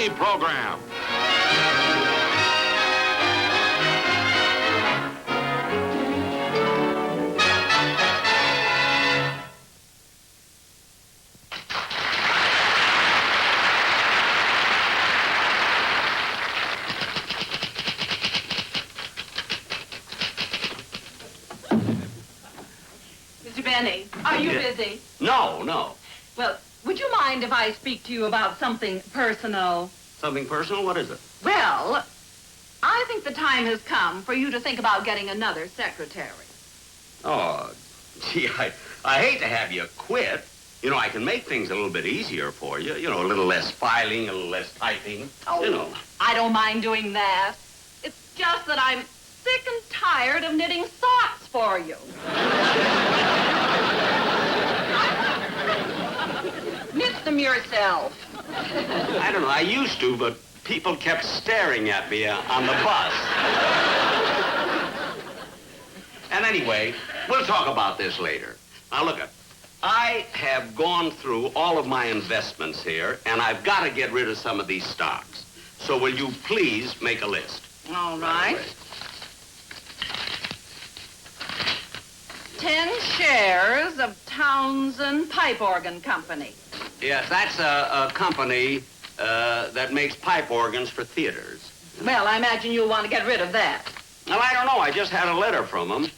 TV program. Mr. Benny, are you busy? No, no. Well, would you mind if I speak to you about something personal? Something personal? What is it? Well, I think the time has come for you to think about getting another secretary. Oh, gee, I hate to have you quit. You know, I can make things a little bit easier for you. You know, a little less filing, a little less typing. Oh, you know. I don't mind doing that. It's just that I'm sick and tired of knitting socks for you. Knit them yourself. I don't know. I used to, but people kept staring at me on the bus. And anyway, we'll talk about this later. Now, look it. I have gone through all of my investments here, and I've got to get rid of some of these stocks. So will you please make a list? All right. 10 shares of Townsend Pipe Organ Company. Yes, that's a company that makes pipe organs for theaters. Well, I imagine you'll want to get rid of that. Well, I don't know. I just had a letter from them.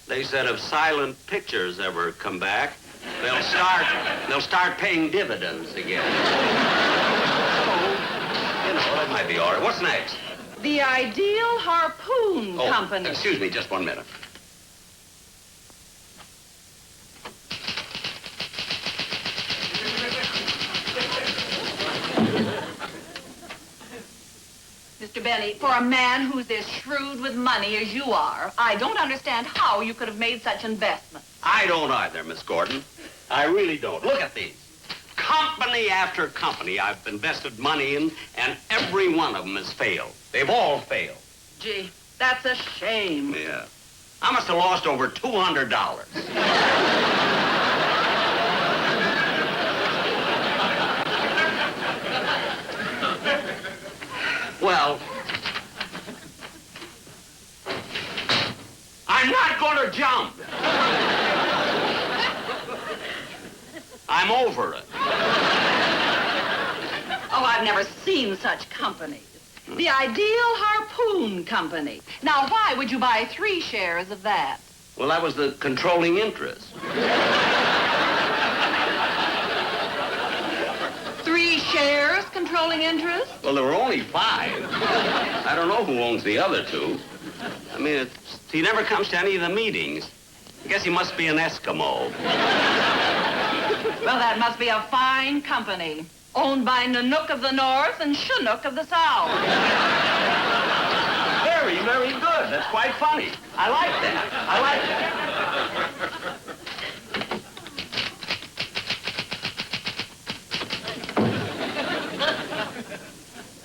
They said if silent pictures ever come back, they'll start paying dividends again. So, you know, that might be all right. What's next? The Ideal Harpoon Company. Excuse me, just 1 minute. Mr. Benny, for a man who's as shrewd with money as you are, I don't understand how you could have made such investments. I don't either, Miss Gordon. I really don't. Look at these. Company after company I've invested money in, and every one of them has failed. They've all failed. Gee, that's a shame. Yeah. I must have lost over $200. Well, I'm not going to jump. I'm over it. Oh, I've never seen such companies. The Ideal Harpoon Company. Now, why would you buy 3 shares of that? Well, that was the controlling interest. 3 shares controlling interest? Well, there were only 5. I don't know who owns the other 2. I mean, he never comes to any of the meetings. I guess he must be an Eskimo. Well, that must be a fine company, owned by Nanook of the North and Chinook of the South. Very, very good. That's quite funny. I like that. I like that.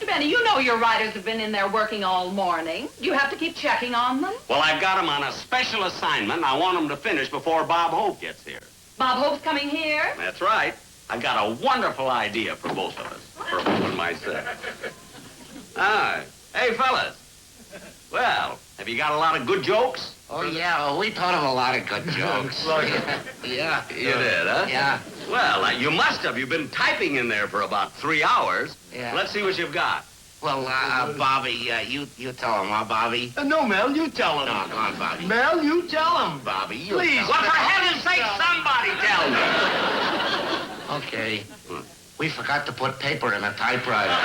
Benny, you know your writers have been in there working all morning. Do you have to keep checking on them? Well, I've got them on a special assignment. I want them to finish before Bob Hope gets here. Bob Hope's coming here? That's right. I've got a wonderful idea for both of us, for Hope and myself. Ah, hey, fellas. Well, have you got a lot of good jokes? Oh, yeah, we thought of a lot of good jokes. Yeah. You did, huh? Yeah. Well, you must have. You've been typing in there for about 3 hours. Yeah. Let's see what you've got. Well, Bobby, you tell him, huh, Bobby? No, Mel, you tell him. No, come on, Bobby. Mel, you tell him. Bobby, you Please. tell Well, him. for heaven's sake, somebody tell me. Okay. We forgot to put paper in a typewriter.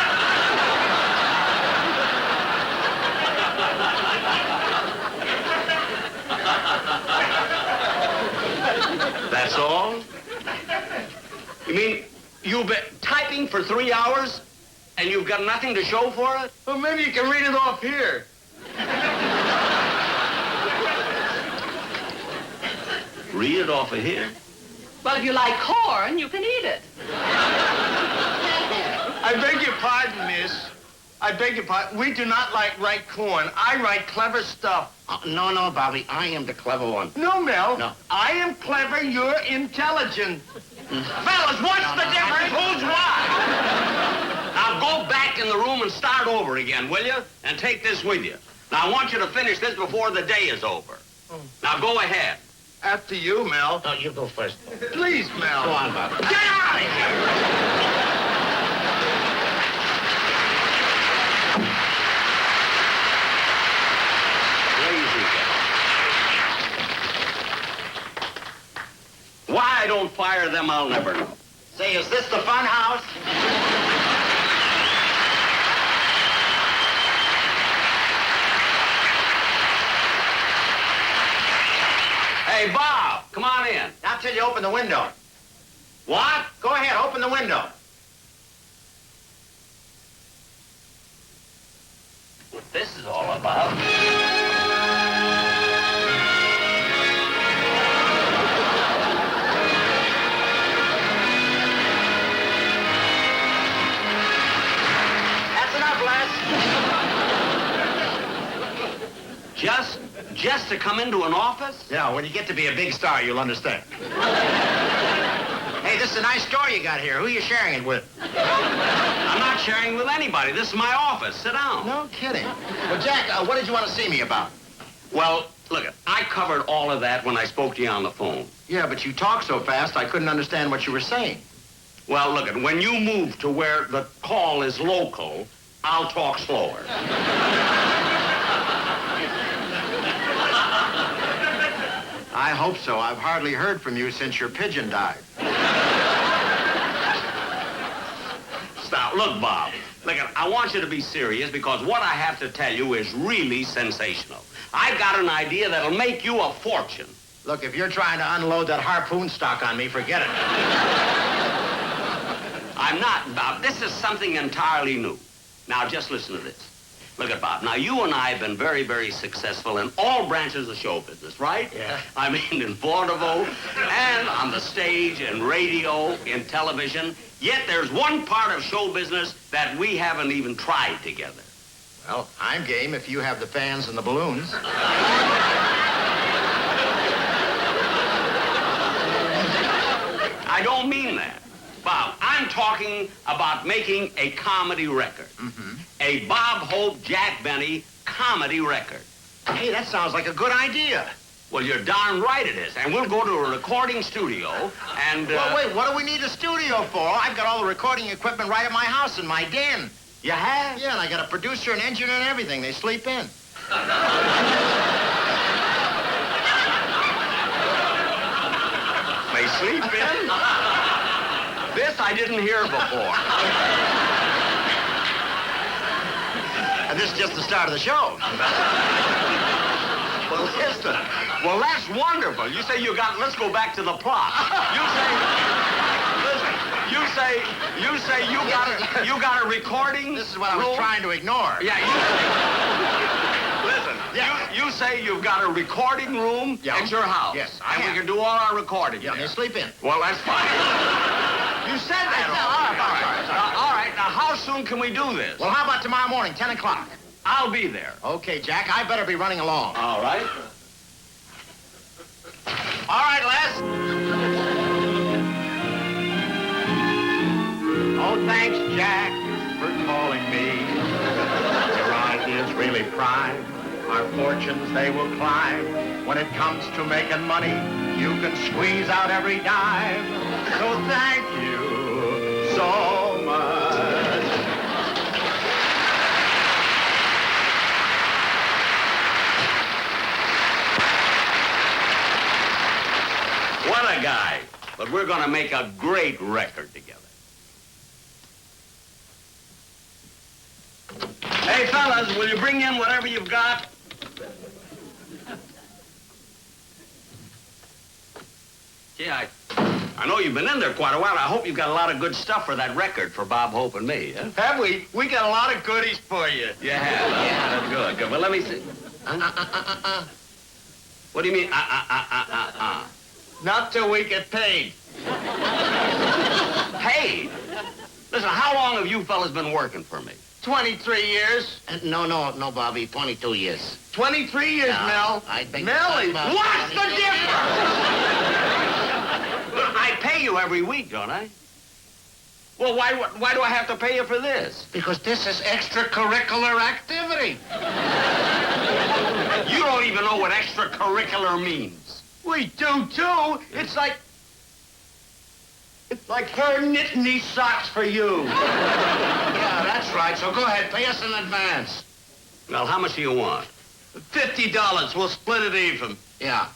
That's all? You mean you've been typing for 3 hours and you've got nothing to show for it? Well, maybe you can read it off here. Read it off of here? Well, if you like corn, you can eat it. I beg your pardon, miss. I beg your pardon. We do not write corn. I write clever stuff. No, Bobby, I am the clever one. No, Mel. No. I am clever. You're intelligent. Fellas, what's the difference? Who's what? Now go back in the room and start over again, will you? And take this with you. Now, I want you to finish this before the day is over. Now, go ahead. After you, Mel. No, you go first. Please, Mel. Go on, Bob. Get out of here! Lazy guy. Why I don't fire them, I'll never know. Say, is this the fun house? Hey, Bob, come on in. Not till you open the window. What? Go ahead, open the window. What this is all about? That's enough, Les. Just to come into an office? Yeah, when you get to be a big star, you'll understand. Hey, this is a nice store you got here. Who are you sharing it with? I'm not sharing with anybody. This is my office. Sit down. No kidding. Well, Jack, what did you want to see me about? Well, look, I covered all of that when I spoke to you on the phone. Yeah, but you talk so fast, I couldn't understand what you were saying. Well, look, when you move to where the call is local, I'll talk slower. I hope so. I've hardly heard from you since your pigeon died. Stop. Look, Bob. Look, I want you to be serious because what I have to tell you is really sensational. I've got an idea that'll make you a fortune. Look, if you're trying to unload that harpoon stock on me, forget it. I'm not, Bob. This is something entirely new. Now, just listen to this. Look at Bob. Now, you and I have been very, very successful in all branches of show business, right? Yeah. I mean, in vaudeville, and on the stage, and radio, in television. Yet there's one part of show business that we haven't even tried together. Well, I'm game if you have the fans and the balloons. I don't mean that. Bob, I'm talking about making a comedy record. Mm-hmm. A Bob Hope, Jack Benny comedy record. Hey, that sounds like a good idea. Well, you're darn right it is. And we'll go to a recording studio and... Well, wait, what do we need a studio for? I've got all the recording equipment right at my house in my den. You have? Yeah, and I got a producer, an engineer, and everything. They sleep in. They sleep in? This I didn't hear before. And this is just the start of the show. Well, listen. Well, that's wonderful. You say you got... Let's go back to the plot. You say... Listen. You say you got a recording This is what I was room? trying to ignore. Yeah, listen. Yeah. You say you've got a recording room Yeah. at your house. Yes, I And have. we can do all our recording Yeah, there. they sleep in. Well, that's fine. You said that. All right. Now, how soon can we do this? Well, how about tomorrow morning, 10 o'clock? I'll be there. Okay, Jack, I better be running along. All right. All right, Les. Oh, thanks, Jack, for calling me. Your idea's really prime. Our fortunes, they will climb. When it comes to making money, you can squeeze out every dime. So thank you so much. What a guy. But we're going to make a great record together. Hey, fellas, will you bring in whatever you've got? Gee, I know you've been in there quite a while. I hope you've got a lot of good stuff for that record for Bob Hope and me, yeah? Have we? We got a lot of goodies for you. You have? Yeah. Good, good. Well, let me see. What do you mean, Not till we get paid. Paid? Listen, how long have you fellas been working for me? 23 years. No, Bobby, 22 years. 23 years, No, Mel. I think Melly, that's about What's the 22 difference? I pay you every week, don't I? Well, why do I have to pay you for this? Because this is extracurricular activity. You don't even know what extracurricular means. We do, too. It's like her knitting these socks for you. Yeah, that's right. So go ahead, pay us in advance. Well, how much do you want? $50. We'll split it even. Yeah.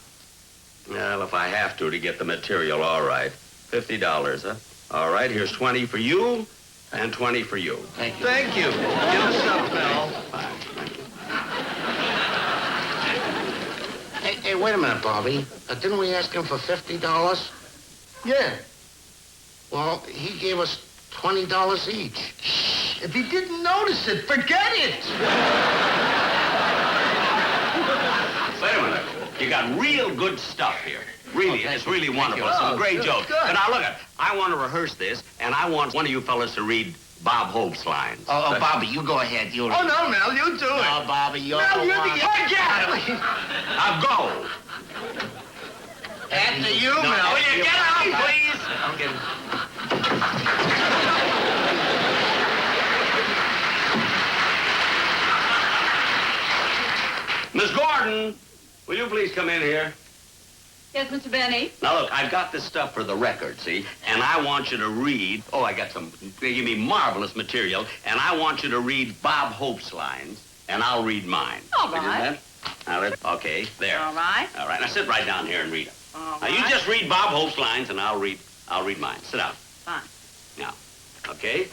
Well, if I have to get the material, all right. $50, huh? All right, here's 20 for you and 20 for you. Thank you. Thank you. Give us up, Mel. Fine, thank you. Hey, wait a minute, Bobby. Didn't we ask him for $50? Yeah. Well, he gave us $20 each. If he didn't notice it, forget it. Wait a minute. You got real good stuff here. Really, Oh, it's really thank wonderful. you. Some Oh, great good, jokes. good. But now look at, I want to rehearse this, and I want one of you fellas to read Bob Hope's lines. Oh, Bobby, you go ahead. You. Oh, no, Mel, you do it. No, Bobby, you're Mel, the you're one. the... Forget it. Now go. After you, No, Mel. Will you get out, please? Okay. Miss Gordon, will you please come in here? Yes, Mr. Benny? Now, look, I've got this stuff for the record, see? And I want you to read... Oh, I got some... They give me marvelous material. And I want you to read Bob Hope's lines, and I'll read mine. All Will you do right. that? Now, okay, there. All right. All right, now sit right down here and read them. All Now, right. you just read Bob Hope's lines, and I'll read mine. Sit down. Fine. Now, okay?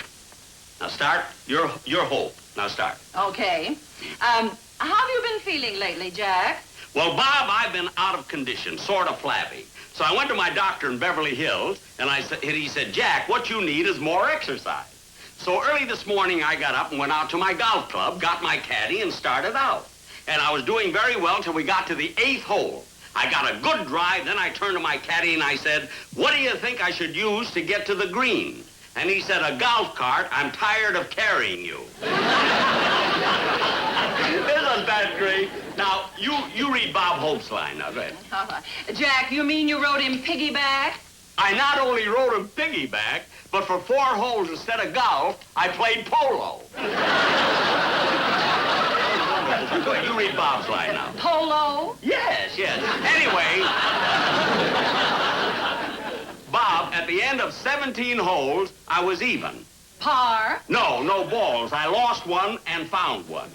Now, start your Hope. Now, start. Okay. How have you been feeling lately, Jack? Well, Bob, I've been out of condition, sort of flabby. So I went to my doctor in Beverly Hills, and he said, Jack, what you need is more exercise. So early this morning, I got up and went out to my golf club, got my caddy, and started out. And I was doing very well till we got to the 8th hole. I got a good drive, then I turned to my caddy and I said, what do you think I should use to get to the green? And he said, a golf cart. I'm tired of carrying you. Isn't that great? Now, you read Bob Hope's line. Now, go ahead. All right. Jack, you mean you rode him piggyback? I not only rode him piggyback, but for 4 holes instead of golf, I played polo. Go ahead, you read Bob's line now. Polo? Yes. Anyway, Bob, at the end of 17 holes, I was even. Par? No balls. I lost one and found one.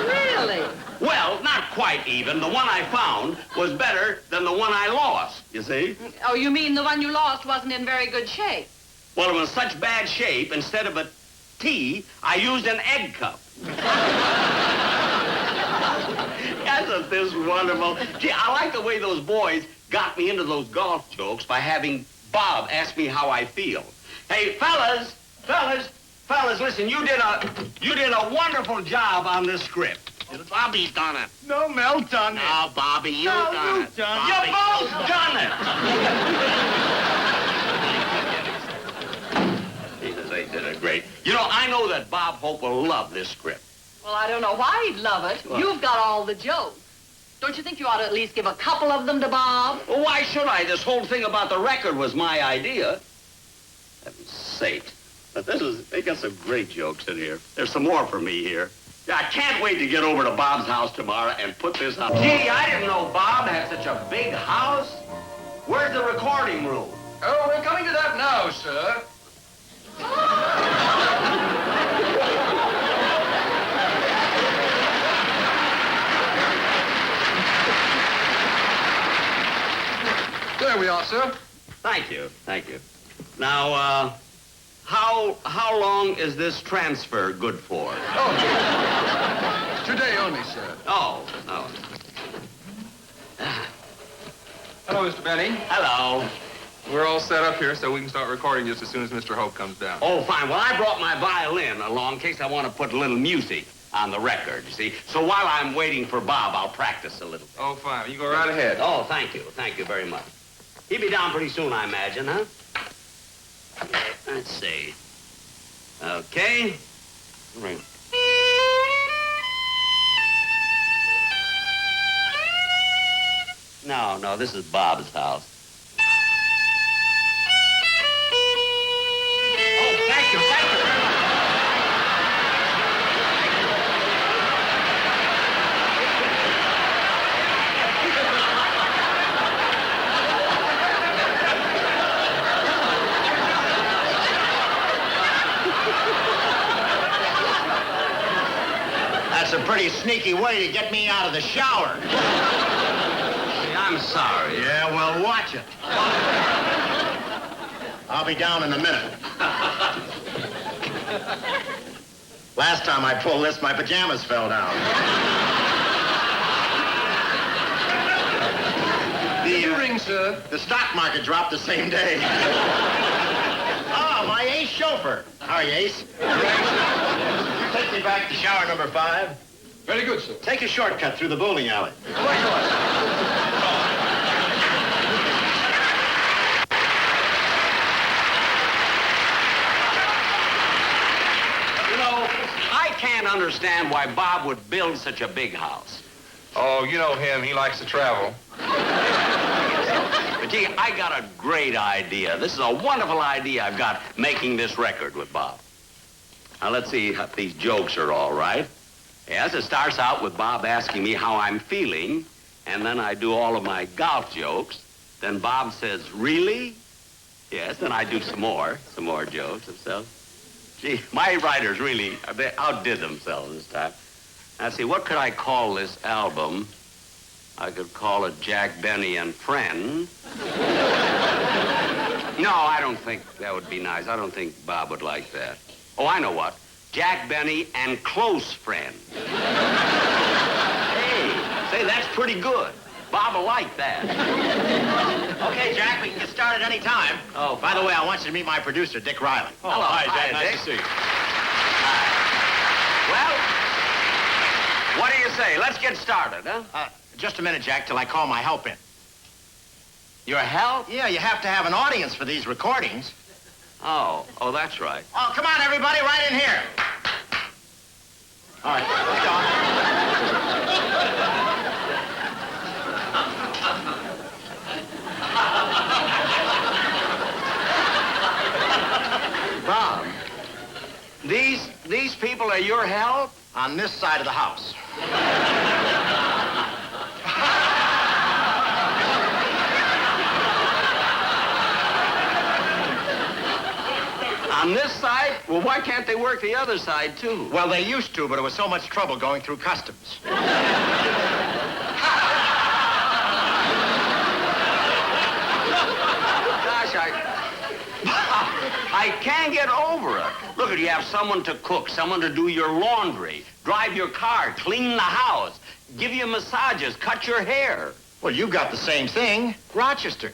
Really? Well, not quite even. The one I found was better than the one I lost, you see? Oh, you mean the one you lost wasn't in very good shape? Well, it was such bad shape, instead of a tea, I used an egg cup. Isn't this wonderful? Gee, I like the way those boys got me into those golf jokes by having Bob ask me how I feel. Hey, fellas, listen, you did a wonderful job on this script. Bobby's done it. No, Mel done it. No, Bobby, you No, done you it. done it. You Bobby. both done it. Jesus, they did it great. You know, I know that Bob Hope will love this script. Well, I don't know why he'd love it. What? You've got all the jokes. Don't you think you ought to at least give a couple of them to Bob? Well, why should I? This whole thing about the record was my idea. Heaven's sake. But they got some great jokes in here. There's some more for me here. I can't wait to get over to Bob's house tomorrow and put this up. Gee, I didn't know Bob had such a big house. Where's the recording room? Oh, we're coming to that now, sir. There we are, sir. Thank you. Now, how long is this transfer good for? Oh, today only, sir. Oh. Hello, Mr. Benny. Hello. We're all set up here so we can start recording just as soon as Mr. Hope comes down. Oh, fine. Well, I brought my violin along in case I want to put a little music on the record, you see. So while I'm waiting for Bob, I'll practice a little. Oh, fine. You go right ahead. Oh, thank you. Thank you very much. He'll be down pretty soon, I imagine, huh? Let's see. Okay. Ring. No, this is Bob's house. very sneaky way to get me out of the shower. I'm sorry. Yeah, well, watch it. I'll be down in a minute. Last time I pulled this, my pajamas fell down. The ring, sir. The stock market dropped the same day. Oh, my Ace chauffeur. How are you, Ace? Take me back to shower number 5. Very good, sir. Take a shortcut through the bowling alley. You know, I can't understand why Bob would build such a big house. Oh, you know him. He likes to travel. But gee, I got a great idea. This is a wonderful idea I've got making this record with Bob. Now, let's see if these jokes are all right. Yes, it starts out with Bob asking me how I'm feeling, and then I do all of my golf jokes. Then Bob says, really? Yes, then I do some more jokes himself. Gee, my writers really, they outdid themselves this time. Now, see, what could I call this album? I could call it Jack Benny and Friend. No, I don't think that would be nice. I don't think Bob would like that. Oh, I know what. Jack Benny and Close Friend. Hey, say, that's pretty good. Bob will like that. Okay, Jack, we can get started any time. Oh, by the way, I want you to meet my producer, Dick Riley. Oh, hello. Hi, Jack. Nice to see you. Well, what do you say? Let's get started, huh? Just a minute, Jack, till I call my help in. Your help? Yeah, you have to have an audience for these recordings. Oh, that's right. Oh, come on, everybody, right in here. All right, let's go. Bob, these people are your help? On this side of the house. On this side? Well, why can't they work the other side, too? Well, they used to, but it was so much trouble going through customs. Gosh, I can't get over it. Look, you have someone to cook, someone to do your laundry, drive your car, clean the house, give you massages, cut your hair. Well, you got the same thing. Rochester.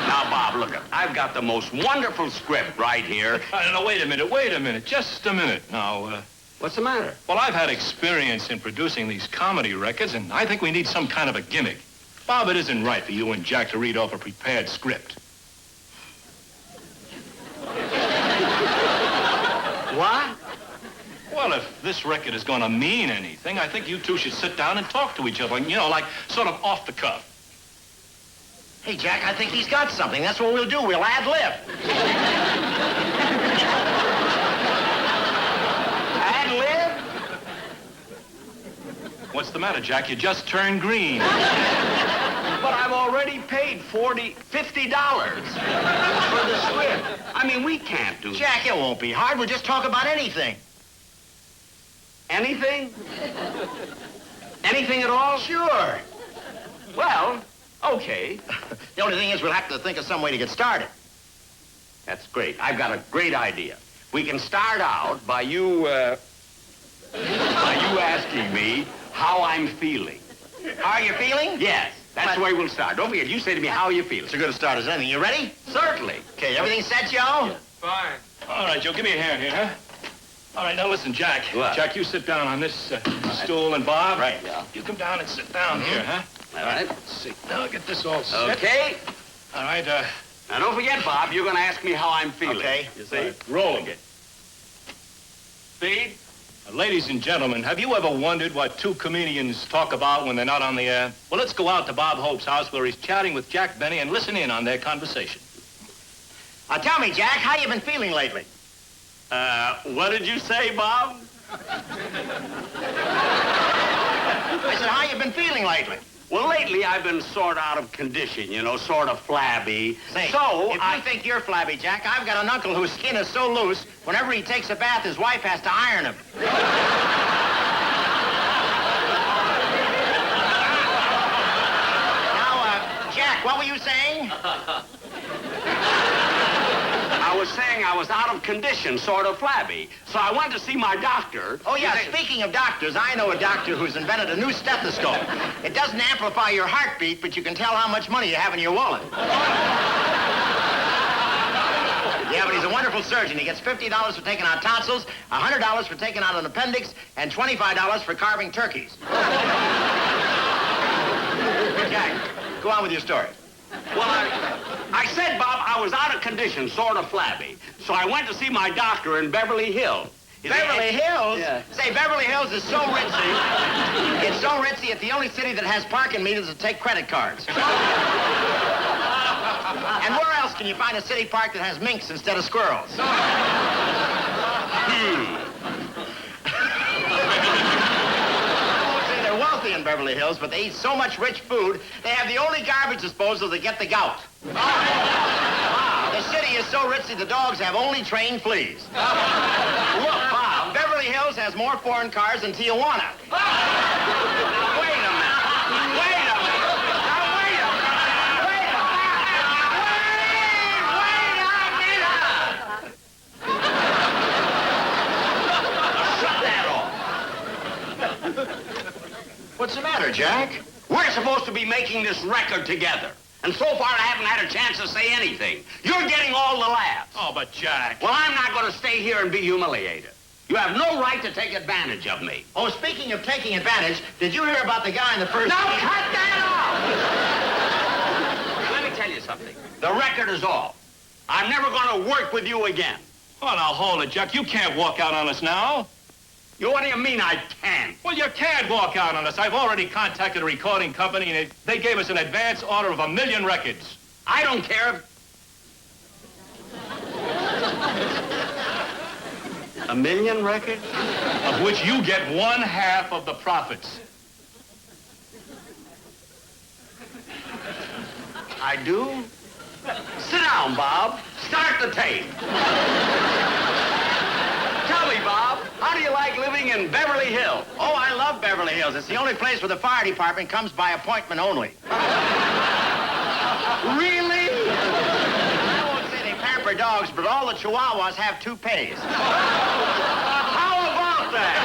Now, Bob, look, I've got the most wonderful script right here. No, wait a minute, just a minute. Now, What's the matter? well, I've had experience in producing these comedy records, and I think we need some kind of a gimmick. Bob, it isn't right for you and Jack to read off a prepared script. What? Well, if this record is going to mean anything, I think you two should sit down and talk to each other, you know, like sort of off the cuff. Hey, Jack, I think he's got something. That's what we'll do. We'll ad-lib. Ad-lib? What's the matter, Jack? You just turned green. But I've already paid $50 for the script. I mean, we can't do Jack, it won't be hard. We'll just talk about anything. anything. Anything at all? Sure. Well, okay. The only thing is we'll have to think of some way to get started. That's great. I've got a great idea. We can start out by you asking me how I'm feeling. How are you feeling? Yes, that's the way we'll start. Don't forget, you say to me, how are you feeling? It's as good a start as anything. You ready? Certainly. Okay, everything set, Joe? Fine. All right, Joe, give me a hand here, huh? All right, now listen, Jack. What? Jack, you sit down on this stool, and Bob, Right, yeah. you come down and sit down here, huh? All right. Let's see. Now I'll get this all set. Okay. All right, Now, don't forget, Bob, you're going to ask me how I'm feeling. Okay. You see? roll 'em. Speed? Ladies and gentlemen, have you ever wondered what two comedians talk about when they're not on the air? Well, let's go out to Bob Hope's house where he's chatting with Jack Benny and listen in on their conversation. Tell me, Jack, how you been feeling lately? What did you say, Bob? I said, how you been feeling lately? Well, lately I've been sort of out of condition, you know, sort of flabby. Say, so if you think you're flabby, Jack, I've got an uncle whose skin is so loose, whenever he takes a bath, his wife has to iron him. Now, Jack, what were you saying? I was saying I was out of condition, sort of flabby. So I went to see my doctor. Oh, yeah, speaking of doctors, I know a doctor who's invented a new stethoscope. It doesn't amplify your heartbeat, but you can tell how much money you have in your wallet. Yeah, but he's a wonderful surgeon. He gets $50 for taking out tonsils, $100 for taking out an appendix, and $25 for carving turkeys. Jack, go on with your story. Well, I said, Bob, I was out of condition, sort of flabby. So I went to see my doctor in Beverly Hills. Beverly Hills? Yeah. Say, Beverly Hills is so ritzy. It's so ritzy, it's the only city that has parking meters that take credit cards. And where else can you find a city park that has minks instead of squirrels? See, they're wealthy in Beverly Hills, but they eat so much rich food, they have the only garbage disposal that get the gout. The city is so ritzy, the dogs have only trained fleas. Look, Bob, Beverly Hills has more foreign cars than Tijuana. Now, wait a minute. Wait a minute. Now, wait a minute. Wait a minute. Shut that off. What's the matter, Jack? We're supposed to be making this record together. And so far, I haven't had a chance to say anything. You're getting all the laughs. Oh, but Jack. Well, I'm not going to stay here and be humiliated. You have no right to take advantage of me. Oh, speaking of taking advantage, did you hear about the guy in the first... Now, cut that off! Let me tell you something. The record is off. I'm never going to work with you again. Oh, now, hold it, Jack. You can't walk out on us now. What do you mean I can't? Well, you can't walk out on us. I've already contacted a recording company, and they gave us an advance order of 1 million records. I don't care if... 1 million records? Of which you get 1/2 of the profits. I do? Sit down, Bob. Start the tape. Tell me, Bob, how do you like living in Beverly Hills? Oh, I love Beverly Hills. It's the only place where the fire department comes by appointment only. Really? I won't say they pamper dogs, but all the Chihuahuas have toupees. How about that?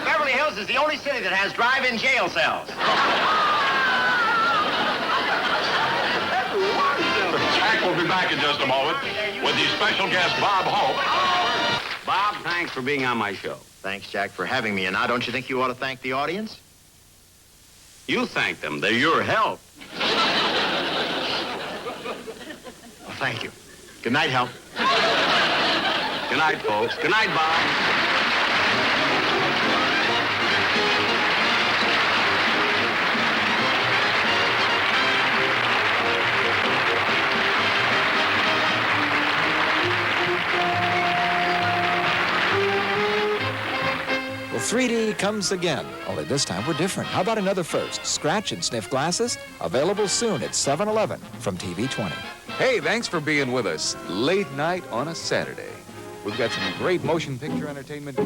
Beverly Hills is the only city that has drive-in jail cells. Jack will be back in just a moment with his special guest, Bob Hope. Bob, thanks for being on my show. Thanks, Jack, for having me. And now, don't you think you ought to thank the audience? You thank them. They're your help. Well, thank you. Good night, Hal. Good night, folks. Good night, Bob. Well, 3D comes again, only this time we're different. How about another first? Scratch and sniff glasses, available soon at 7-Eleven from TV 20. Hey, thanks for being with us late night on a Saturday. We've got some great motion picture entertainment.